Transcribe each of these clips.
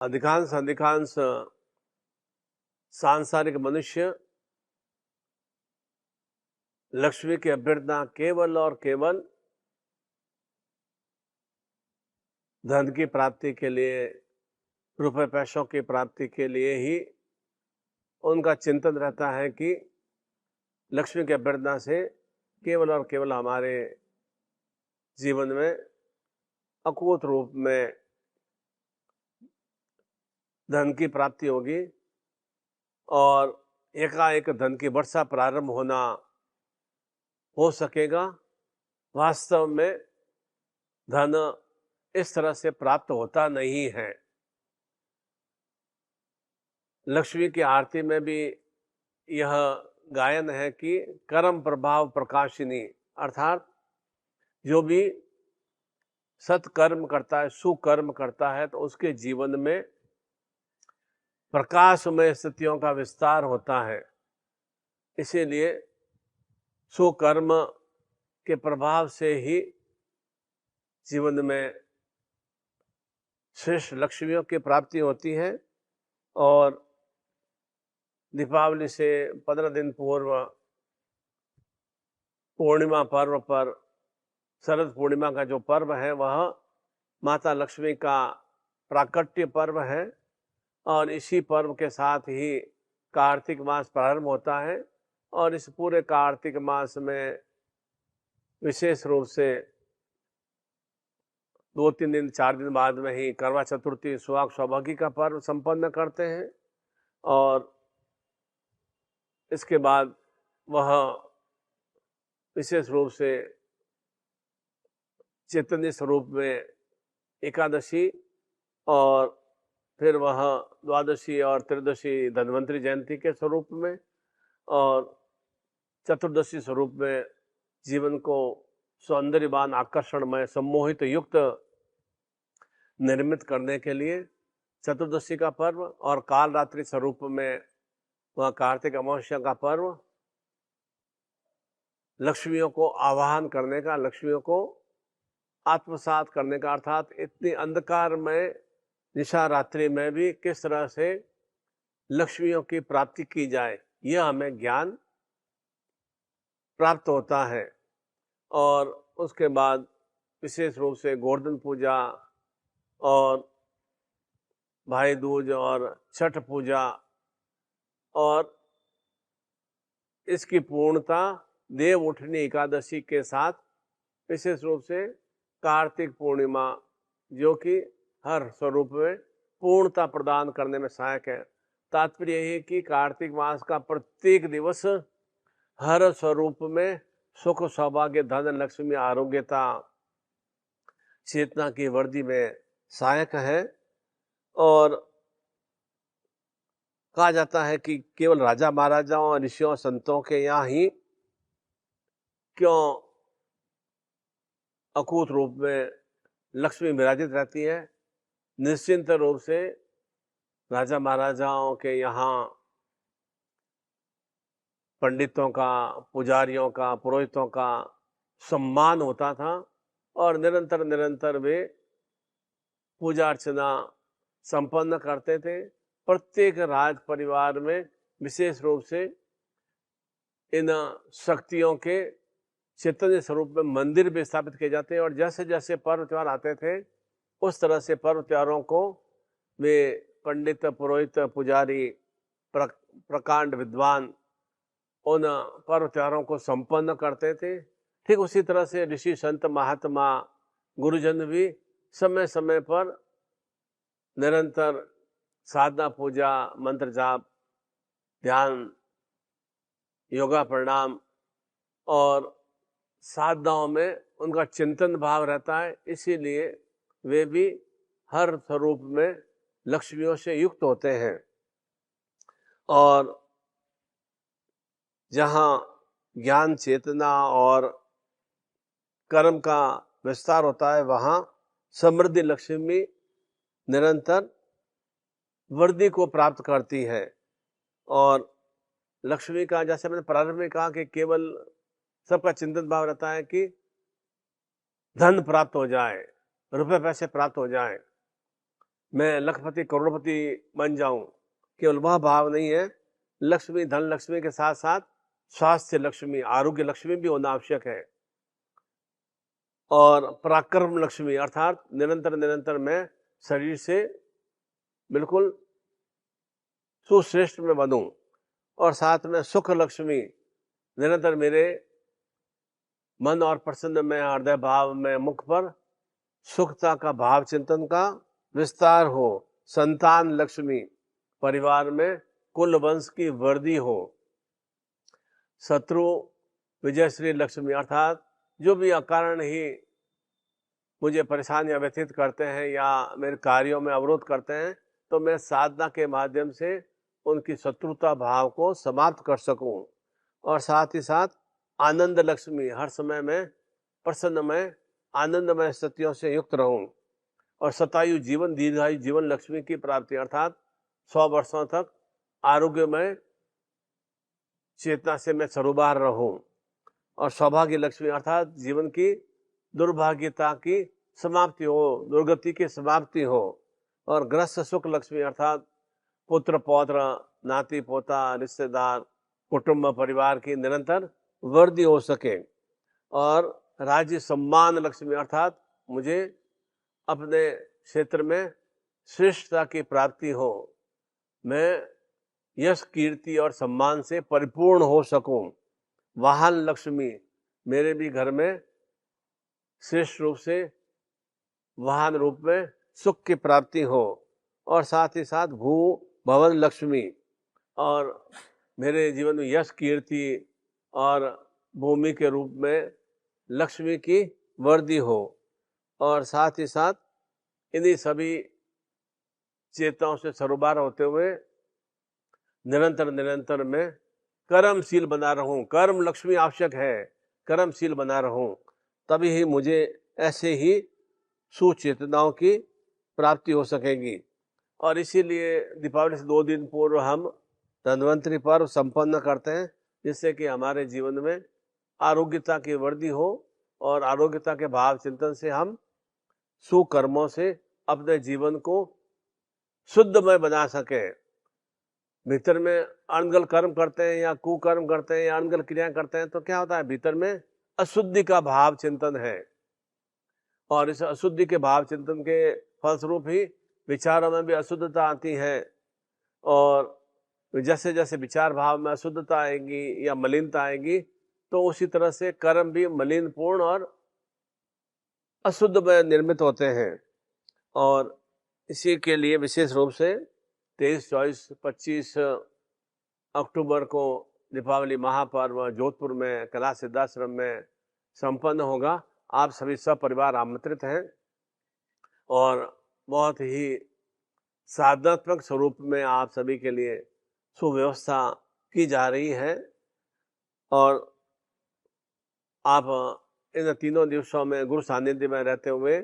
अधिकांश अधिकांश सांसारिक मनुष्य लक्ष्मी की अभ्यर्थना केवल और केवल धन की प्राप्ति के लिए, रुपए पैसों की प्राप्ति के लिए ही उनका चिंतन रहता है कि लक्ष्मी की अभ्यर्थना से केवल और केवल हमारे जीवन में अकूत रूप में धन की प्राप्ति होगी और एकाएक धन की वर्षा प्रारंभ होना हो सकेगा। वास्तव में धन इस तरह से प्राप्त होता नहीं है। लक्ष्मी की आरती में भी यह गायन है कि कर्म प्रभाव प्रकाशिनी, अर्थात जो भी सत्कर्म करता है, सुकर्म करता है, तो उसके जीवन में प्रकाशमय स्थितियों का विस्तार होता है। इसीलिए सुकर्म के प्रभाव से ही जीवन में श्रेष्ठ लक्ष्मियों की प्राप्ति होती है। और दीपावली से 15 दिन पूर्व पूर्णिमा पर्व पर, शरद पूर्णिमा का जो पर्व है वह माता लक्ष्मी का प्राकट्य पर्व है और इसी पर्व के साथ ही कार्तिक मास प्रारंभ होता है। और इस पूरे कार्तिक मास में विशेष रूप से 2-3 दिन 4 दिन बाद में ही करवा चतुर्थी, सुहाग सौभाग्य का पर्व संपन्न करते हैं और इसके बाद वह विशेष रूप से चैतन्य स्वरूप में एकादशी और फिर वह द्वादशी और त्रयोदशी धन्वंतरी जयंती के स्वरूप में और चतुर्दशी स्वरूप में जीवन को सौंदर्यवान, आकर्षणमय, सम्मोहित युक्त निर्मित करने के लिए चतुर्दशी का पर्व और काल रात्रि स्वरूप में वह कार्तिक अमावस्या का पर्व लक्ष्मियों को आवाहन करने का, लक्ष्मियों को आत्मसात करने का, अर्थात इतनी अंधकार में निशा रात्रि में भी किस तरह से लक्ष्मियों की प्राप्ति की जाए, यह हमें ज्ञान प्राप्त होता है। और उसके बाद विशेष रूप से गोवर्धन पूजा और भाई दूज और छठ पूजा और इसकी पूर्णता देव उठनी एकादशी के साथ विशेष रूप से कार्तिक पूर्णिमा, जो कि हर स्वरूप में पूर्णता प्रदान करने में सहायक है। तात्पर्य यही है कि कार्तिक मास का प्रत्येक दिवस हर स्वरूप में सुख, सौभाग्य, धन, लक्ष्मी, आरोग्यता, चेतना की वृद्धि में सहायक है। और कहा जाता है कि केवल राजा महाराजाओं, ऋषियों, संतों के यहाँ ही क्यों अकूत रूप में लक्ष्मी विराजित रहती है। निश्चिंत रूप से राजा महाराजाओं के यहाँ पंडितों का, पुजारियों का, पुरोहितों का सम्मान होता था और निरंतर निरंतर वे पूजा अर्चना संपन्न करते थे। प्रत्येक राज परिवार में विशेष रूप से इन शक्तियों के चैतन्य स्वरूप में मंदिर भी स्थापित किए जाते हैं और जैसे जैसे पर्व त्योहार आते थे उस तरह से पर्व त्योहारों को वे पंडित, पुरोहित, पुजारी, प्रकांड विद्वान उन पर्व त्योहारों को संपन्न करते थे। ठीक उसी तरह से ऋषि, संत, महात्मा, गुरुजन भी समय समय पर निरंतर साधना, पूजा, मंत्र जाप, ध्यान, योगा, प्रणाम और साधनाओं में उनका चिंतन भाव रहता है। इसीलिए वे भी हर स्वरूप में लक्ष्मियों से युक्त होते हैं। और जहाँ ज्ञान, चेतना और कर्म का विस्तार होता है वहाँ समृद्धि लक्ष्मी निरंतर वृद्धि को प्राप्त करती है। और लक्ष्मी का, जैसे मैंने प्रारंभ में कहा कि केवल सबका चिंतन भाव रहता है कि धन प्राप्त हो जाए, रुपए पैसे प्राप्त हो जाए, मैं लखपति करोड़पति बन जाऊं, केवल वह भाव नहीं है। लक्ष्मी, धन लक्ष्मी के साथ साथ स्वास्थ्य लक्ष्मी, आरोग्य लक्ष्मी भी होना आवश्यक है। और पराक्रम लक्ष्मी अर्थात निरंतर निरंतर मैं शरीर से बिल्कुल सुश्रेष्ठ में बनूं। और साथ में सुख लक्ष्मी, निरंतर मेरे मन और प्रसन्न में, हृदय भाव में, मुख पर सुखता का भाव चिंतन का विस्तार हो। संतान लक्ष्मी, परिवार में कुल वंश की वृद्धि हो। शत्रु विजयश्री लक्ष्मी अर्थात जो भी अकारण ही मुझे परेशानियां व्यतीत करते हैं या मेरे कार्यों में अवरोध करते हैं, तो मैं साधना के माध्यम से उनकी शत्रुता भाव को समाप्त कर सकूं। और साथ ही साथ आनंद लक्ष्मी, हर समय में प्रसन्नमय आनंदमय स्थितियों से युक्त रहूं। और शतायु जीवन, दीर्घायु जीवन लक्ष्मी की प्राप्ति अर्थात 100 वर्षों तक आरोग्यमय चेतना से मैं सरोबार रहूं। और सौभाग्य लक्ष्मी अर्थात जीवन की दुर्भाग्यता की समाप्ति हो, दुर्गति की समाप्ति हो। और ग्रस्त सुख लक्ष्मी अर्थात पुत्र पौत्र, नाती पोता, रिश्तेदार, कुटुंब परिवार की निरंतर वृद्धि हो सके। और राज्य सम्मान लक्ष्मी अर्थात मुझे अपने क्षेत्र में श्रेष्ठता की प्राप्ति हो, मैं यश कीर्ति और सम्मान से परिपूर्ण हो सकूं। वाहन लक्ष्मी, मेरे भी घर में श्रेष्ठ रूप से वाहन रूप में सुख की प्राप्ति हो। और साथ ही साथ भू भवन लक्ष्मी, और मेरे जीवन में यश कीर्ति और भूमि के रूप में लक्ष्मी की वृद्धि हो। और साथ ही साथ इन्हीं सभी चेताओं से सरोबार होते हुए निरंतर निरंतर मैं कर्मशील बना रहूं। कर्म लक्ष्मी आवश्यक है, कर्मशील बना रहूं, तभी ही मुझे ऐसे ही सुचेतनाओं की प्राप्ति हो सकेगी। और इसीलिए दीपावली से 2 दिन पूर्व हम धन्वंतरि पर्व संपन्न करते हैं, जिससे कि हमारे जीवन में आरोग्यता की वृद्धि हो और आरोग्यता के भाव चिंतन से हम सुकर्मों से अपने जीवन को शुद्धमय बना सके। भीतर में अनगल कर्म करते हैं या कुकर्म करते हैं या अनगल क्रियाएं करते हैं तो क्या होता है, भीतर में अशुद्धि का भाव चिंतन है। और इस अशुद्धि के भाव चिंतन के फलस्वरूप ही विचारों में भी अशुद्धता आती है। और जैसे जैसे विचार भाव में अशुद्धता आएगी या मलिनता आएगी, तो उसी तरह से कर्म भी मलिन पूर्ण और अशुद्ध में निर्मित होते हैं। और इसी के लिए विशेष रूप से 23, 24, 25 अक्टूबर को दीपावली महापर्व जोधपुर में कला सिद्धाश्रम में संपन्न होगा। आप सभी सपरिवार आमंत्रित हैं और बहुत ही साधनात्मक स्वरूप में आप सभी के लिए सुव्यवस्था की जा रही है। और आप इन तीनों दिवसों में गुरु सानिध्य में रहते हुए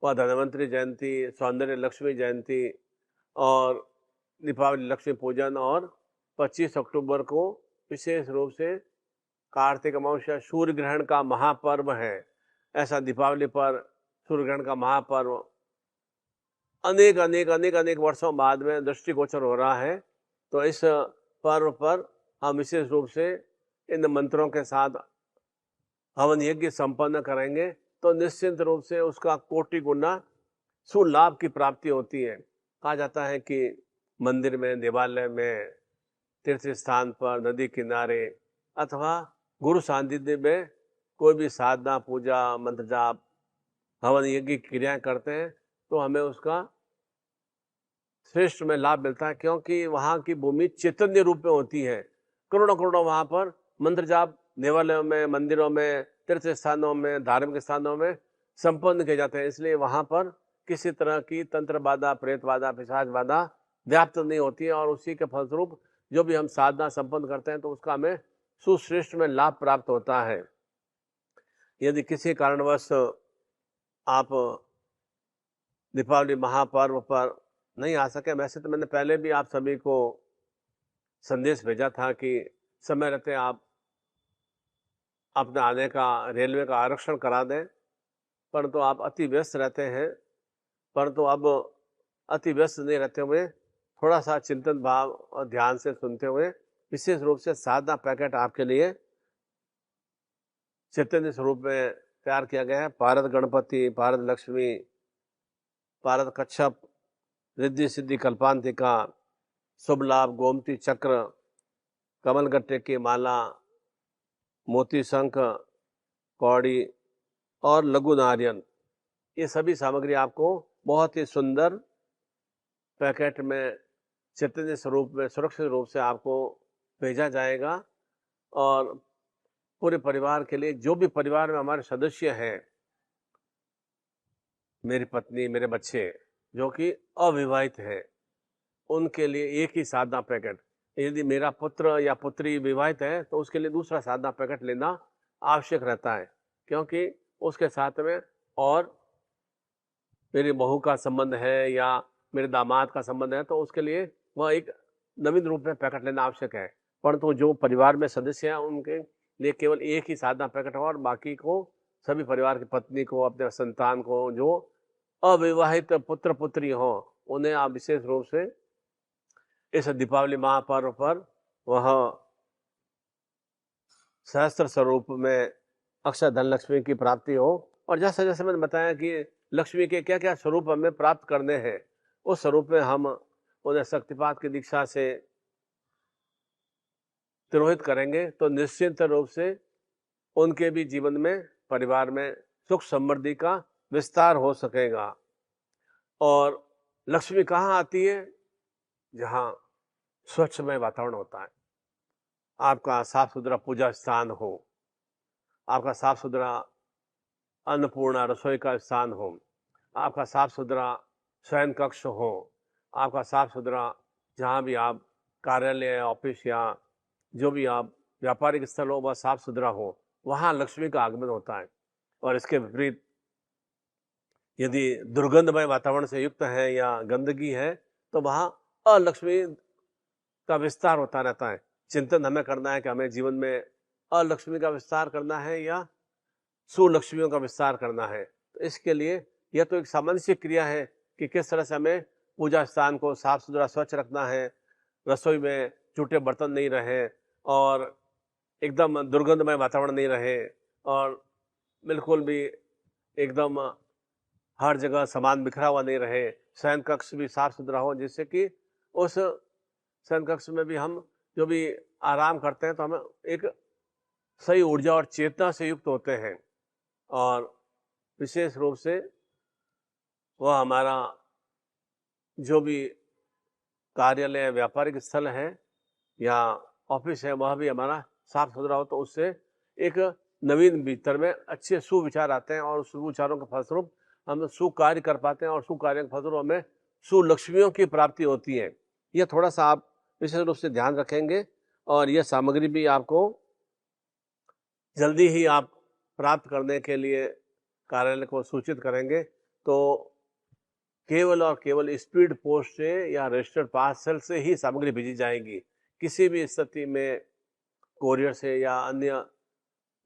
वह धन्वंतरि जयंती, सौंदर्य लक्ष्मी जयंती और दीपावली लक्ष्मी पूजन और 25 अक्टूबर को विशेष रूप से कार्तिक अमावस्या सूर्य ग्रहण का महापर्व है। ऐसा दीपावली पर सूर्य ग्रहण का महापर्व अनेक अनेक अनेक अनेक वर्षों बाद में दृष्टिगोचर हो रहा है। तो इस पर्व पर हम विशेष रूप से इन मंत्रों के साथ हवन यज्ञ संपन्न करेंगे, तो निश्चित रूप से उसका कोटि गुना सुलाभ की प्राप्ति होती है। कहा जाता है कि मंदिर में, देवालय में, तीर्थ स्थान पर, नदी किनारे अथवा गुरु सानिध्य में कोई भी साधना, पूजा, मंत्र जाप, हवन यज्ञ की क्रियाएं करते हैं तो हमें उसका श्रेष्ठ में लाभ मिलता है, क्योंकि वहाँ की भूमि चैतन्य रूप में होती है। करोड़ों करोड़ों वहाँ पर मंत्र जाप देवालयों में, मंदिरों में, तीर्थ स्थानों में, धार्मिक स्थानों में संपन्न किए जाते हैं। इसलिए वहाँ पर किसी तरह की तंत्र बाधा, प्रेत बाधा, पिशाच बाधा व्याप्त नहीं होती है। और उसी के फलस्वरूप जो भी हम साधना संपन्न करते हैं तो उसका हमें सुश्रेष्ठ में लाभ प्राप्त होता है। यदि किसी कारणवश आप दीपावली महापर्व पर नहीं आ सके, वैसे तो मैंने पहले भी आप सभी को संदेश भेजा था कि समय रहते आप अपने आने का रेलवे का आरक्षण करा दें, परंतु आप अति व्यस्त रहते हैं। परंतु अब अति व्यस्त नहीं रहते हुए थोड़ा सा चिंतन भाव और ध्यान से सुनते हुए विशेष रूप से साधना पैकेट आपके लिए चैतन्य स्वरूप में तैयार किया गया है। पारद गणपति, पारद लक्ष्मी, पारद कच्छप, रिद्धि सिद्धि कल्पांतिका, शुभ लाभ, गोमती चक्र, कमल गट्टे की माला, मोती शंख, कौड़ी और लघु नारियल, ये सभी सामग्री आपको बहुत ही सुंदर पैकेट में चैतन्य स्वरूप में सुरक्षित रूप से आपको भेजा जाएगा। और पूरे परिवार के लिए, जो भी परिवार में हमारे सदस्य हैं, मेरी पत्नी, मेरे बच्चे जो कि अविवाहित हैं, उनके लिए एक ही साधना पैकेट। यदि मेरा पुत्र या पुत्री विवाहित है तो उसके लिए दूसरा साधना पैकेट लेना आवश्यक रहता है, क्योंकि उसके साथ में और मेरी बहू का संबंध है या मेरे दामाद का संबंध है तो उसके लिए वह एक नवीन रूप में पैकेट लेना आवश्यक है। परंतु जो परिवार में सदस्य हैं उनके लिए केवल एक ही साधना पैकेट हो, और बाकी को सभी परिवार की पत्नी को, अपने संतान को, जो अविवाहित पुत्र पुत्री हो, उन्हें आप विशेष रूप से इस दीपावली महापर्व पर वह सहस्त्र स्वरूप में अक्षय धन लक्ष्मी की प्राप्ति हो। और जैसे जैसे मैंने बताया कि लक्ष्मी के क्या क्या स्वरूप हमें प्राप्त करने हैं, उस स्वरूप में हम उन्हें शक्तिपात की दीक्षा से तिरोहित करेंगे तो निश्चित रूप से उनके भी जीवन में, परिवार में सुख समृद्धि का विस्तार हो सकेगा। और लक्ष्मी कहाँ आती है? जहाँ स्वच्छमय वातावरण होता है, आपका साफ सुथरा पूजा स्थान हो, आपका साफ सुथरा अन्नपूर्णा रसोई का स्थान हो, आपका साफ सुथरा शयन कक्ष हो, आपका साफ सुथरा जहाँ भी आप कार्यालय, ऑफिस या जो भी आप व्यापारिक स्थल हो वह साफ सुथरा हो, वहाँ लक्ष्मी का आगमन होता है। और इसके विपरीत यदि दुर्गंधमय वातावरण से युक्त है या गंदगी है तो वहाँ अलक्ष्मी का विस्तार होता रहता है। चिंतन हमें करना है कि हमें जीवन में अलक्ष्मी का विस्तार करना है या सुलक्ष्मियों का विस्तार करना है। तो इसके लिए यह तो एक सामान्य सी क्रिया है कि किस तरह से हमें पूजा स्थान को साफ सुथरा स्वच्छ रखना है, रसोई में टूटे बर्तन नहीं रहे और एकदम दुर्गंधमय वातावरण नहीं रहे और बिल्कुल भी एकदम हर जगह सामान बिखरा हुआ नहीं रहे, शयन कक्ष भी साफ सुथरा हो, जिससे कि उस शयन कक्ष में भी हम जो भी आराम करते हैं तो हमें एक सही ऊर्जा और चेतना से युक्त होते हैं। और विशेष रूप से वह हमारा जो भी कार्यालय, व्यापारिक स्थल है या ऑफिस है, वह भी हमारा साफ सुथरा हो, तो उससे एक नवीन भीतर में अच्छे सुविचार आते हैं और सुविचारों के फलस्वरूप हम सुकार्य कर पाते हैं और सुकार्य के फलस्वरूप हमें सुलक्ष्मियों की प्राप्ति होती है। यह थोड़ा सा आप विशेष रूप से ध्यान रखेंगे और यह सामग्री भी आपको जल्दी ही आप प्राप्त करने के लिए कार्यालय को सूचित करेंगे। तो केवल और केवल स्पीड पोस्ट से या रजिस्टर्ड पार्सल से ही सामग्री भेजी जाएगी। किसी भी स्थिति में कोरियर से या अन्य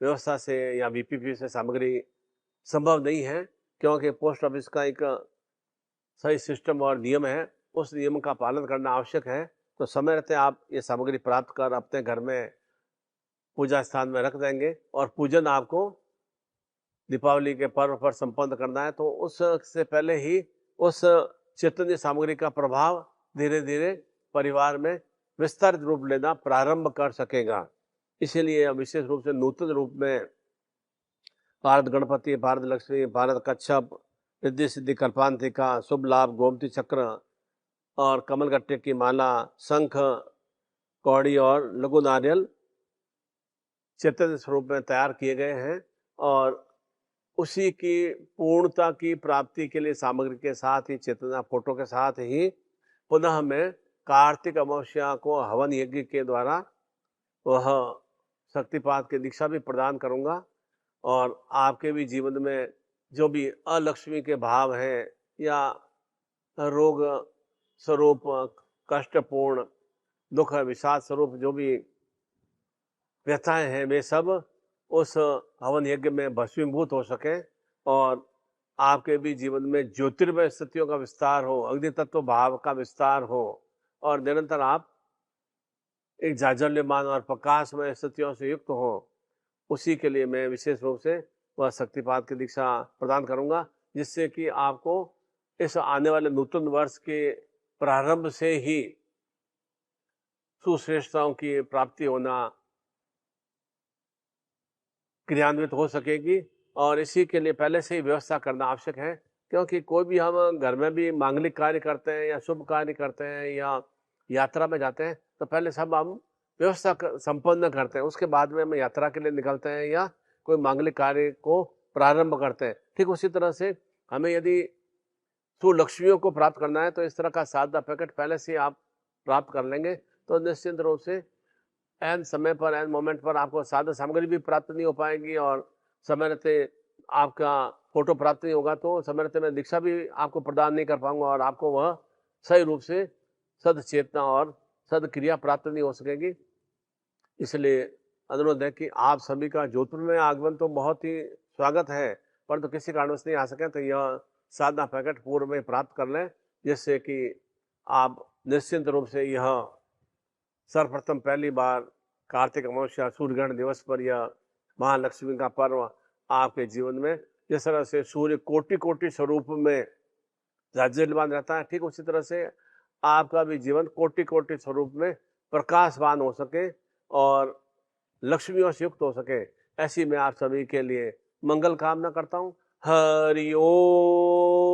व्यवस्था से या बीपीपी से सामग्री संभव नहीं है, क्योंकि पोस्ट ऑफिस का एक सही सिस्टम और नियम है, उस नियम का पालन करना आवश्यक है। तो समय रहते आप ये सामग्री प्राप्त कर अपने घर में पूजा स्थान में रख देंगे और पूजन आपको दीपावली के पर्व पर संपन्न करना है, तो उससे पहले ही उस चैतन्य सामग्री का प्रभाव धीरे धीरे परिवार में विस्तारित रूप लेना प्रारंभ कर सकेगा। इसीलिए विशेष रूप से नूतन रूप में पारद गणपति, पारद लक्ष्मी, पारद कच्छप, रिद्धि सिद्धि कल्पांतिका, शुभ लाभ, गोमती चक्र और कमल गट्टे की माला, शंख, कौड़ी और लघु नारियल चैतन्य स्वरूप में तैयार किए गए हैं। और उसी की पूर्णता की प्राप्ति के लिए सामग्री के साथ ही, चेतना फोटो के साथ ही पुनः मैं कार्तिक अमावस्या को हवन यज्ञ के द्वारा वह शक्तिपात की दीक्षा भी प्रदान करूंगा। और आपके भी जीवन में जो भी अलक्ष्मी के भाव हैं या रोग स्वरूप, कष्टपूर्ण, दुख विषाद स्वरूप जो भी व्यथाएं हैं, वे सब उस हवन यज्ञ में भस्मीभूत हो सके और आपके भी जीवन में ज्योतिर्मय स्थितियों का विस्तार हो, अग्नि तत्व भाव का विस्तार हो और निरंतर आप एक जाज्वल्यमान और प्रकाशमय स्थितियों से युक्त हो। उसी के लिए मैं विशेष रूप से वह शक्तिपात की दीक्षा प्रदान करूंगा, जिससे कि आपको इस आने वाले नूतन वर्ष के प्रारंभ से ही सुश्रेष्ठताओं की प्राप्ति होना क्रियान्वित हो सकेगी। और इसी के लिए पहले से ही व्यवस्था करना आवश्यक है, क्योंकि कोई भी हम घर में भी मांगलिक कार्य करते हैं या शुभ कार्य करते हैं या यात्रा में जाते हैं, तो पहले सब हम व्यवस्था संपन्न करते हैं, उसके बाद में हम यात्रा के लिए निकलते हैं या कोई मांगलिक कार्य को प्रारंभ करते हैं। ठीक उसी तरह से हमें यदि सुलक्ष्मियों को प्राप्त करना है तो इस तरह का सादा पैकेट पहले से आप प्राप्त कर लेंगे, तो निश्चित रूप से एन समय पर, एन मोमेंट पर आपको साधन सामग्री भी प्राप्त नहीं हो पाएगी और समय रहते आपका फोटो प्राप्त नहीं होगा, तो समय रहते मैं दीक्षा भी आपको प्रदान नहीं कर पाऊंगा और आपको वह सही रूप से सद चेतना और सद क्रिया प्राप्त नहीं हो सकेगी। इसलिए अनुरोध है कि आप सभी का जोधपुर में आगमन तो बहुत ही स्वागत है, परंतु किसी कारणवश नहीं आ सके तो यह साधना पैकेट पूर्व में प्राप्त कर लें, जिससे कि आप निश्चिंत रूप से यह सर्वप्रथम पहली बार कार्तिक अमावस्या सूर्यग्रहण दिवस पर यह महालक्ष्मी का पर्व आपके जीवन में जिस तरह से सूर्य कोटि कोटि स्वरूप में जाज्वल्यमान रहता है, ठीक उसी तरह से आपका भी जीवन कोटि कोटि स्वरूप में प्रकाशवान हो सके और लक्ष्मियों से युक्त हो सके, ऐसी मैं आप सभी के लिए मंगल कामना करता हूँ। हरि ओम।